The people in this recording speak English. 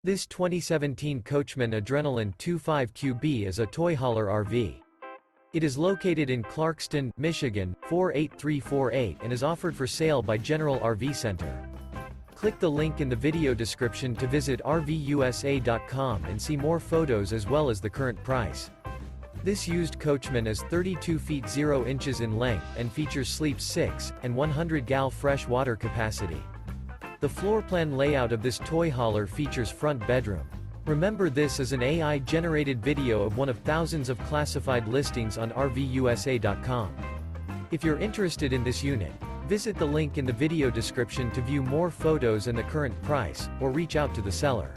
This 2017 Coachmen Adrenaline 25QB is a toy hauler RV. It is located in Clarkston, Michigan, 48348 and is offered for sale by General RV Center. Click the link in the video description to visit RVUSA.com and see more photos as well as the current price. This used Coachman is 32 feet 0 inches in length and features sleeps 6 and 100 gal fresh water capacity. The floor plan layout of this toy hauler features front bedroom. Remember, this is an AI-generated video of one of thousands of classified listings on RVUSA.com. If you're interested in this unit, visit the link in the video description to view more photos and the current price, or reach out to the seller.